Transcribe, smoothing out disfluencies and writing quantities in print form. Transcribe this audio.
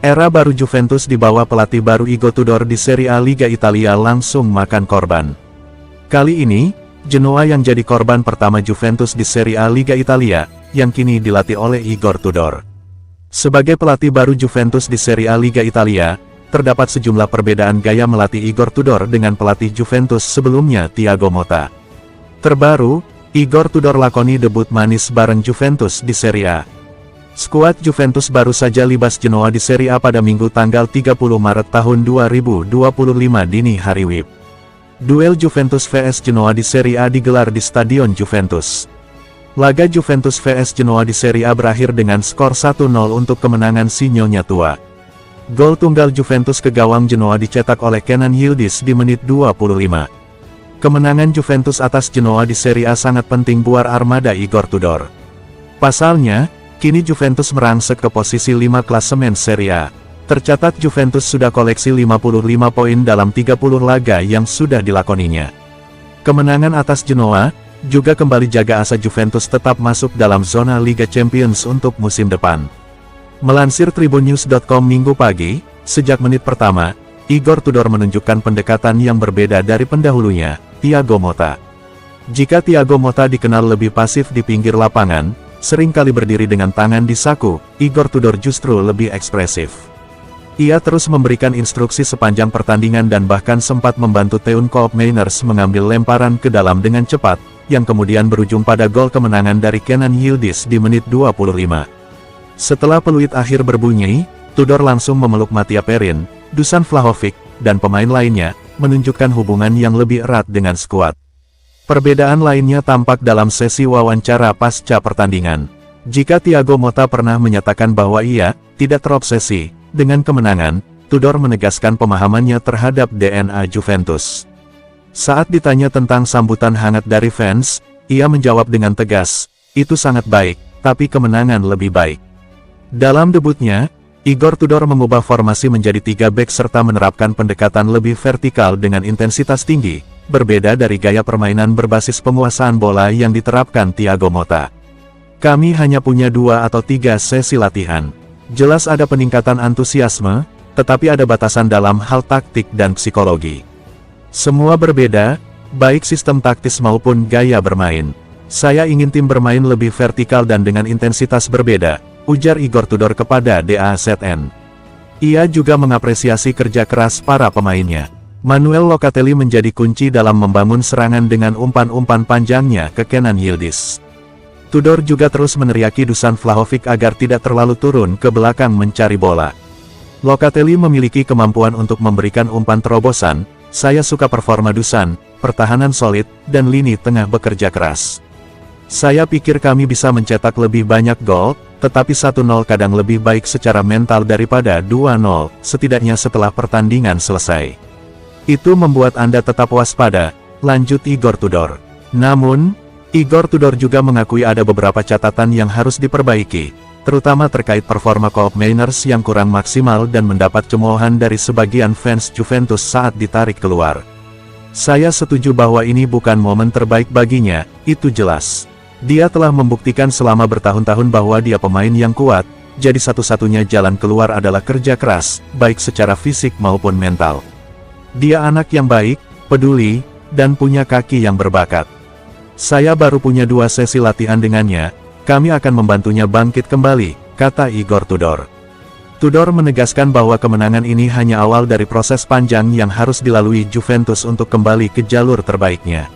Era baru Juventus di bawah pelatih baru Igor Tudor di Serie A Liga Italia langsung makan korban. Kali ini, Genoa yang jadi korban pertama Juventus di Serie A Liga Italia, yang kini dilatih oleh Igor Tudor. Sebagai pelatih baru Juventus di Serie A Liga Italia, terdapat sejumlah perbedaan gaya melatih Igor Tudor dengan pelatih Juventus sebelumnya Thiago Motta. Terbaru, Igor Tudor lakoni debut manis bareng Juventus di Serie A. Skuad Juventus baru saja libas Genoa di Serie A pada Minggu tanggal 30 Maret tahun 2025 dini hari WIB. Duel Juventus vs Genoa di Serie A digelar di Stadion Juventus. Laga Juventus vs Genoa di Serie A berakhir dengan skor 1-0 untuk kemenangan si Nyonya Tua. Gol tunggal Juventus ke gawang Genoa dicetak oleh Kenan Yildiz di menit 25. Kemenangan Juventus atas Genoa di Serie A sangat penting buat armada Igor Tudor. Pasalnya, kini Juventus merangsek ke posisi 5 klasemen Serie A. Tercatat Juventus sudah koleksi 55 poin dalam 30 laga yang sudah dilakoninya. Kemenangan atas Genoa juga kembali jaga asa Juventus tetap masuk dalam zona Liga Champions untuk musim depan. Melansir tribunnews.com Minggu pagi, sejak menit pertama, Igor Tudor menunjukkan pendekatan yang berbeda dari pendahulunya, Thiago Motta. Jika Thiago Motta dikenal lebih pasif di pinggir lapangan, sering kali berdiri dengan tangan di saku, Igor Tudor justru lebih ekspresif. Ia terus memberikan instruksi sepanjang pertandingan dan bahkan sempat membantu Teun Koopmeiners mengambil lemparan ke dalam dengan cepat, yang kemudian berujung pada gol kemenangan dari Kenan Yildiz di menit 25. Setelah peluit akhir berbunyi, Tudor langsung memeluk Mattia Perin, Dusan Vlahovic, dan pemain lainnya, menunjukkan hubungan yang lebih erat dengan skuad. Perbedaan lainnya tampak dalam sesi wawancara pasca pertandingan. Jika Thiago Motta pernah menyatakan bahwa ia tidak terobsesi dengan kemenangan, Tudor menegaskan pemahamannya terhadap DNA Juventus. Saat ditanya tentang sambutan hangat dari fans, ia menjawab dengan tegas, "Itu sangat baik, tapi kemenangan lebih baik." Dalam debutnya, Igor Tudor mengubah formasi menjadi 3 bek serta menerapkan pendekatan lebih vertikal dengan intensitas tinggi, berbeda dari gaya permainan berbasis penguasaan bola yang diterapkan Thiago Motta. "Kami hanya punya 2 atau 3 sesi latihan. Jelas ada peningkatan antusiasme, tetapi ada batasan dalam hal taktik dan psikologi. Semua berbeda, baik sistem taktis maupun gaya bermain. Saya ingin tim bermain lebih vertikal dan dengan intensitas berbeda," ujar Igor Tudor kepada DAZN. Ia juga mengapresiasi kerja keras para pemainnya. Manuel Locatelli menjadi kunci dalam membangun serangan dengan umpan-umpan panjangnya ke Kenan Yildiz. Tudor juga terus meneriaki Dusan Vlahovic agar tidak terlalu turun ke belakang mencari bola. Locatelli memiliki kemampuan untuk memberikan umpan terobosan. "Saya suka performa Dusan, pertahanan solid, dan lini tengah bekerja keras. Saya pikir kami bisa mencetak lebih banyak gol, tetapi 1-0 kadang lebih baik secara mental daripada 2-0, setidaknya setelah pertandingan selesai. Itu membuat Anda tetap waspada," lanjut Igor Tudor. Namun, Igor Tudor juga mengakui ada beberapa catatan yang harus diperbaiki, terutama terkait performa Koopmeiners yang kurang maksimal dan mendapat cemoohan dari sebagian fans Juventus saat ditarik keluar. "Saya setuju bahwa ini bukan momen terbaik baginya, itu jelas. Dia telah membuktikan selama bertahun-tahun bahwa dia pemain yang kuat, jadi satu-satunya jalan keluar adalah kerja keras, baik secara fisik maupun mental. Dia anak yang baik, peduli, dan punya kaki yang berbakat. Saya baru punya 2 sesi latihan dengannya, kami akan membantunya bangkit kembali," kata Igor Tudor. Tudor menegaskan bahwa kemenangan ini hanya awal dari proses panjang yang harus dilalui Juventus untuk kembali ke jalur terbaiknya.